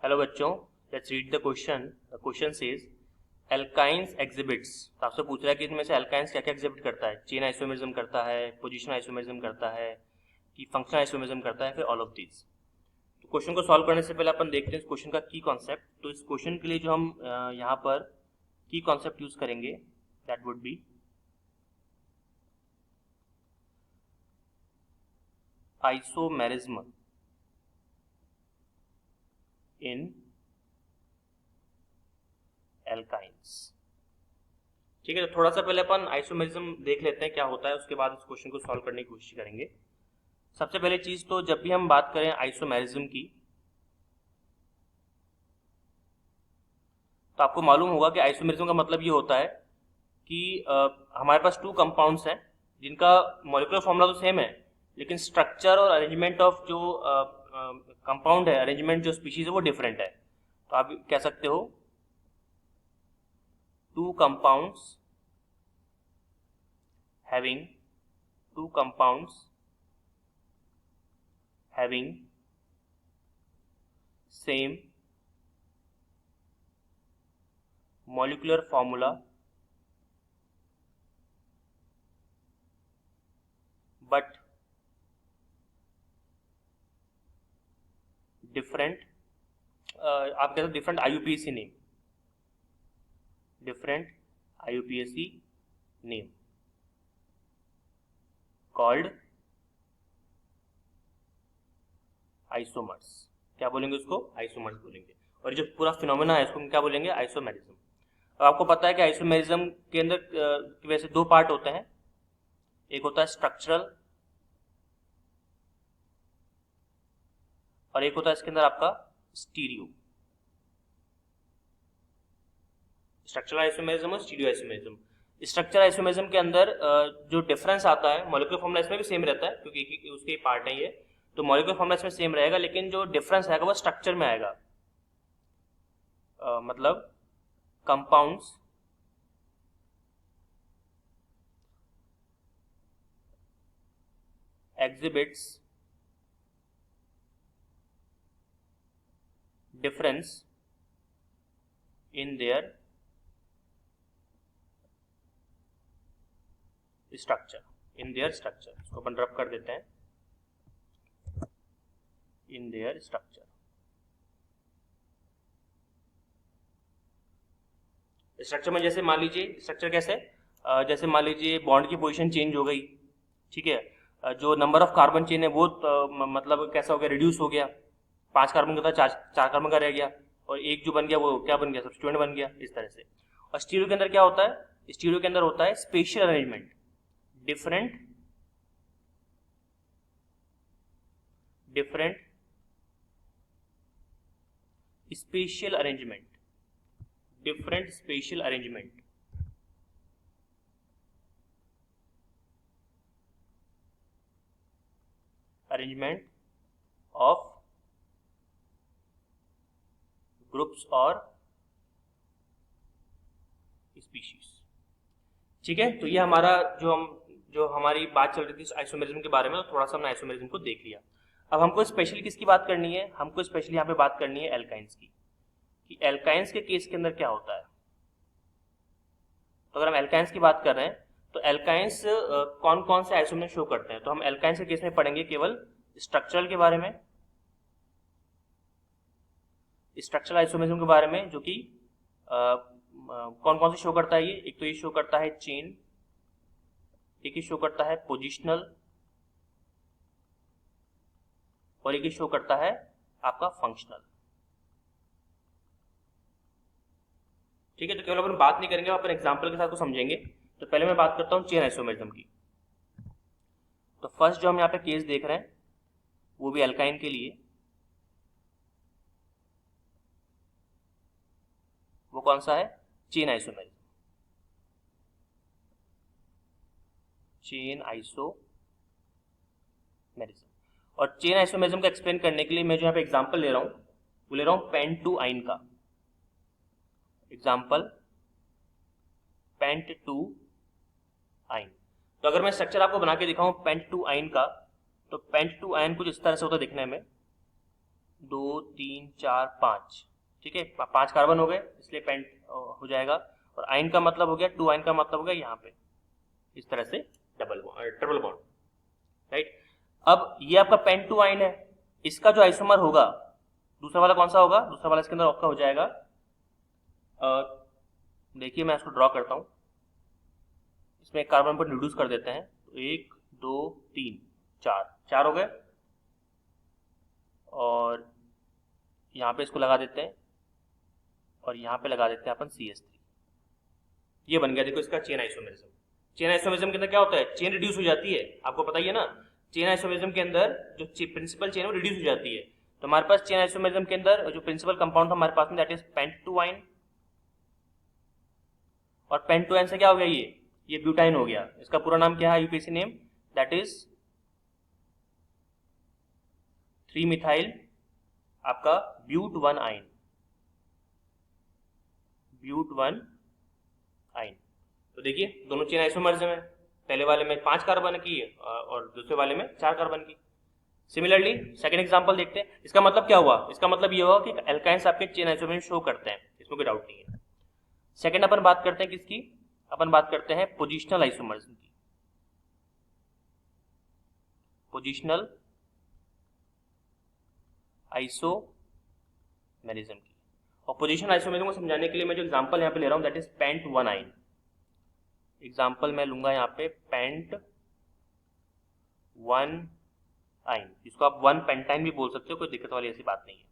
Hello बच्चों, let's read the question. The question says alkynes exhibits. तो आपसे पूछ रहा है कि इनमें से एल्काइंस क्या क्या एग्जिबिट करता है। चेन आइसोमेरिज्म करता है, पोजीशन आइसोमेरिज्म करता है, कि फंक्शन आइसोमेरिज्म करता है, फिर ऑल ऑफ दीज। तो क्वेश्चन को सॉल्व करने से पहले अपन देखते हैं इस क्वेश्चन का की कॉन्सेप्ट। तो इस क्वेश्चन के लिए जो हम यहाँ पर की कॉन्सेप्ट यूज करेंगे that would be isomerism in alkynes. ठीक है, तो थोड़ा सा पहले अपन आइसोमेरिज्म देख लेते हैं क्या होता है, उसके बाद इस क्वेश्चन को सॉल्व करने की कोशिश करेंगे। सबसे पहले चीज तो जब भी हम बात करें आइसोमेरिज्म की, तो आपको मालूम होगा कि आइसोमेरिज्म का मतलब ये होता है कि हमारे पास टू कंपाउंड्स हैं जिनका मॉलिक्यूलर फॉर्मूला तो सेम है, लेकिन स्ट्रक्चर और अरेंजमेंट ऑफ जो कंपाउंड है, अरेंजमेंट जो स्पीशीज है वो डिफरेंट है। तो आप कह सकते हो two compounds having two compounds having same molecular formula but different आप कहते हो different IUPAC name, different IUPAC name called isomers. क्या बोलेंगे उसको? आइसोमर्स बोलेंगे। और जो पूरा फिनोमेना है इसको हम क्या बोलेंगे? आइसोमेरिज्म। अब आपको पता है कि आइसोमेरिज्म के अंदर वैसे दो पार्ट होते हैं, एक होता है स्ट्रक्चरल और एक होता है इसके अंदर आपका स्टीरियो। स्ट्रक्चरल आइसोमेरिज्म और स्टीरियो आइसोमेरिज्म। स्ट्रक्चर आइसोमेरिज्म के अंदर जो डिफरेंस आता है, मॉलिक्यूलर फॉर्मूला इसमें भी सेम रहता है क्योंकि उसके पार्ट है ये, तो मॉलिक्यूलर फॉर्मूला इसमें सेम रहेगा, लेकिन जो डिफरेंस आएगा वो स्ट्रक्चर में आएगा। मतलब compounds exhibits difference in their structure, in their structure। इसको अपन रब कर देते हैं, in their structure। स्ट्रक्चर में जैसे मान लीजिए, स्ट्रक्चर कैसे, जैसे मान लीजिए बॉन्ड की पोजीशन चेंज हो गई, ठीक है, जो नंबर ऑफ कार्बन चेन है वो मतलब कैसा हो गया, रिड्यूस हो गया। 5 कार्बन का था, चार कार्बन का रह गया, और एक जो बन गया वो क्या बन गया, सब्स्टिट्यूएंट बन गया, इस तरह से। और स्टीरियो के अंदर क्या होता है? स्टीरियो के अंदर होता है spatial arrangement, different spatial arrangement, different spatial arrangement of groups और स्पीशीज। ठीक है, तो ये हमारा जो हमारी बात चल रही थी आइसोमेरिज्म के बारे में, तो थोड़ा सा हमने आइसोमेरिज्म को देख लिया। अब हमको स्पेशली किसकी बात करनी है? हमको स्पेशली यहाँ पे बात करनी है एल्काइंस की, कि एल्काइंस के केस के अंदर क्या होता है। तो अगर हम एल्काइंस की बात कर रहे हैं तो एल्काइंस कौन कौन से आइसोमेरिज्म शो करते हैं, तो हम एल्काइंस के केस में पढ़ेंगे केवल स्ट्रक्चरल के बारे में, स्ट्रक्चरल आइसोमेरिज्म के बारे में, जो कि कौन कौन से शो करता है ये। एक तो ये शो करता है चेन, एक ही शो करता है पोजिशनल, और एक ही शो करता है आपका फंक्शनल। ठीक है, तो केवल अपन बात नहीं करेंगे, अपन एग्जांपल के साथ को समझेंगे। तो पहले मैं बात करता हूं चेन आइसोमेरिज्म की। तो फर्स्ट जो हम यहाँ पे केस देख रहे हैं वो भी एल्काइन के लिए, वो कौन सा है? Chain isomerism. Chain isomerism. और चेन आइसोमेरिज्म को एक्सप्लेन करने के लिए मैं जो यहाँ पे एग्जांपल ले रहा हूं वो ले रहा हूं पेंट-टू-आइन का एग्जाम्पल, पेंट-टू-आइन। तो अगर मैं स्ट्रक्चर आपको बना के दिखाऊं पेंट-टू-आइन का, तो पेंट-टू-आइन कुछ इस तरह से होता है दिखने में। 2 3 4 5, ठीक है, 5 कार्बन हो गए, इसलिए पेंट हो जाएगा। और आइन का मतलब हो गया 2 आइन का मतलब हो गया यहाँ पे इस तरह से ट्रिपल बॉन्ड, राइट। अब ये आपका पेंट 2 आइन है, इसका जो आइसोमर होगा दूसरा वाला कौन सा होगा, दूसरा वाला इसके अंदर आपका हो जाएगा, देखिए मैं इसको ड्रॉ करता हूँ, इसमें एक कार्बन पर रिड्यूस कर देते हैं, तो 1 2 3 4 हो गए, और यहाँ पे इसको लगा देते हैं, और यहाँ पे लगा देते हैं अपन CH3, ये बन गया। देखो इसका चेन आइसोमेरिज्म। चेन आइसोमेरिज्म के अंदर क्या होता है, चेन रिड्यूस हो जाती है, आपको पता ही है ना। चेन आइसोमेरिज्म के अंदर जो प्रिंसिपल चेन है वो रिड्यूस हो जाती है, तो हमारे पास चेन आइसोमेरिज्म के अंदर जो प्रिंसिपल कंपाउंड था हमारे पास में, दैट इज पेंट 2 आइन, और पेंट 2 आइन से क्या हो गया, ये ब्यूटाइन हो गया। इसका पूरा नाम क्या है, UPSC name, that is 3 methyl आपका ब्यूट 1 आइन, ब्यूट 1 आइन। तो देखिए दोनों चेन आइसोमर्स में, पहले वाले में 5 कार्बन की और दूसरे वाले में 4 कार्बन की। सिमिलरली सेकंड एग्जांपल देखते हैं। इसका मतलब क्या हुआ, इसका मतलब ये हुआ कि एल्काइंस आपके चेन आइसोमर शो करते हैं, इसमें कोई डाउट नहीं है। सेकंड अपन बात करते हैं किसकी, अपन बात करते हैं पोजिशनल आइसोमर्स की, पोजिशनल आइसोमेरिज्म की। और पोजिशनल आइसोमेरिज्म को समझाने के लिए मैं जो एग्जांपल यहाँ पे ले रहा हूँ दैट इज पेंट 1 आइन। एग्जांपल मैं लूंगा यहाँ पे पेंट 1 आइन, जिसको आप 1 पेंटाइन भी बोल सकते हो, कोई दिक्कत वाली ऐसी बात नहीं है।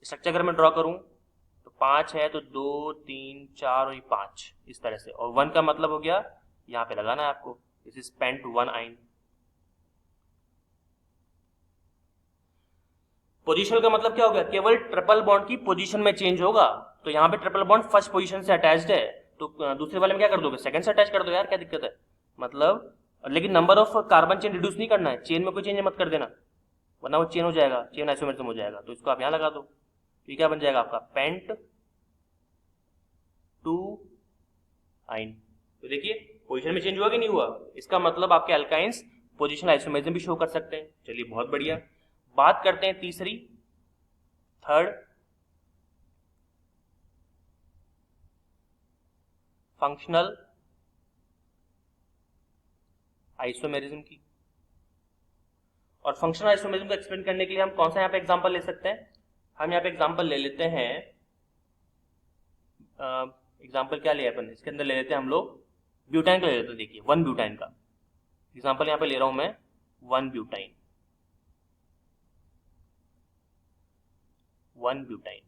स्ट्रक्चर अगर मैं ड्रॉ करूं तो 5 है, तो 2 3 4 और 5 इस तरह से, और 1 का मतलब हो गया यहाँ पे लगाना है आपको, दिस इज पेंट 1 आइन। पोजीशनल का मतलब क्या हो गया, केवल ट्रिपल बॉन्ड की पोजीशन में चेंज होगा। तो यहाँ पे ट्रिपल बॉन्ड फर्स्ट पोजीशन से अटैच्ड है, तो दूसरे वाले में क्या कर दोगे, सेकंड से अटैच कर दो यार, क्या दिक्कत है, मतलब। लेकिन number of carbon chain reduce नहीं करना है, चेन में कोई चेंज मत कर देना, वरना वो चेन हो जाएगा, चेन आइसोमेरिज्म हो जाएगा। तो इसको आप यहाँ लगा दो, ये क्या बन जाएगा आपका पेंट 2 आइन। तो देखिए पोजीशन में चेंज हुआ कि नहीं हुआ, इसका मतलब आपके अल्काइंस पोजीशनल आइसोमेरिज्म भी शो कर सकते हैं। चलिए बहुत बढ़िया। बात करते हैं तीसरी, थर्ड, फंक्शनल आइसोमेरिज्म की। और फंक्शनल आइसोमेरिज्म को एक्सप्लेन करने के लिए हम कौन सा यहाँ पे एग्जांपल ले सकते हैं, हम यहाँ पे एग्जांपल ले लेते हैं, एग्जांपल क्या ले अपन, इसके अंदर ले लेते हैं हम लोग ब्यूटाइन का ले लेते हैं। देखिए 1 ब्यूटाइन का एग्जांपल यहाँ पे ले रहा हूं मैं, 1 ब्यूटाइन, 1 ब्यूटाइन।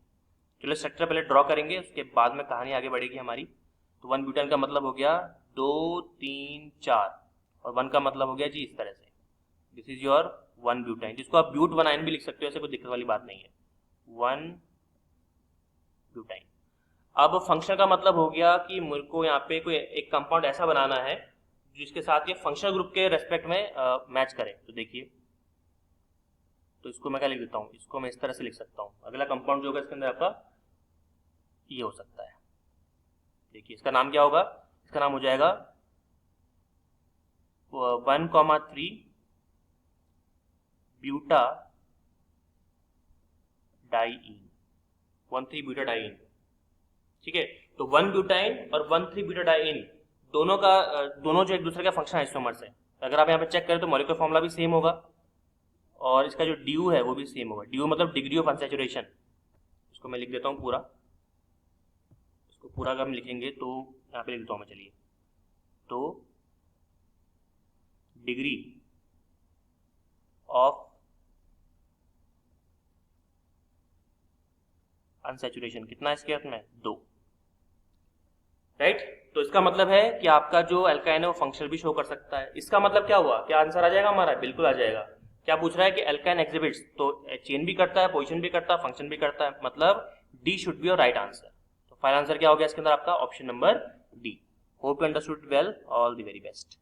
चलो स्ट्रक्चर पहले ड्रॉ करेंगे, उसके बाद में कहानी आगे बढ़ेगी हमारी। तो 1 ब्यूटाइन का मतलब हो गया 2 3 4, और 1 का मतलब हो गया जी इस तरह से, दिस इज योर 1 ब्यूटाइन, जिसको आप ब्यूट 1 आइन भी लिख सकते हो, ऐसे कोई दिक्कत वाली बात नहीं है, 1 ब्यूटाइन। अब फंक्शन का मतलब हो गया कि मुझे को यहाँ पे कोई एक कंपाउंड ऐसा बनाना है जिसके साथ ये फंक्शनल ग्रुप के रेस्पेक्ट में मैच करे। तो देखिए, तो इसको मैं क्या लिख देता हूँ, इसको मैं इस तरह से लिख सकता हूँ। अगला कंपाउंड जो होगा इसके अंदर आपका ये हो सकता है, देखिए इसका नाम क्या होगा, इसका नाम हो जाएगा 1,3 ब्यूटा डाइईन, 1,3 ब्यूटा डाइईन, ठीक है। तो 1 ब्यूटाइन और 1,3 ब्यूटा डाइईन दोनों जो एक दूसरे का फंक्शन आइसोमर्स है। अगर आप यहाँ पे चेक करें तो मॉलिक्यूलर फॉर्मूला भी सेम होगा, और इसका जो ड्यू है वो भी सेम होगा। ड्यू मतलब डिग्री ऑफ अनसैचुरेशन, इसको मैं लिख देता हूँ पूरा, इसको पूरा अगर हम लिखेंगे तो यहाँ पे लिख देता हूँ मैं, चलिए, तो डिग्री ऑफ अनसैचुरेशन कितना है इसके अर्थ में, 2, राइट। तो इसका मतलब है कि आपका जो एल्काइन है वो फंक्शनल भी शो कर सकता है। इसका मतलब क्या हुआ, क्या आंसर आ जाएगा हमारा, बिल्कुल आ जाएगा। क्या पूछ रहा है कि एल्काइन एग्जिबिट्स, तो चेन भी करता है, पोजीशन भी करता है, फंक्शन भी करता है, मतलब D should be your right answer. तो फाइनल आंसर क्या हो गया इसके अंदर आपका, option number D. Hope you understood well, all the very best.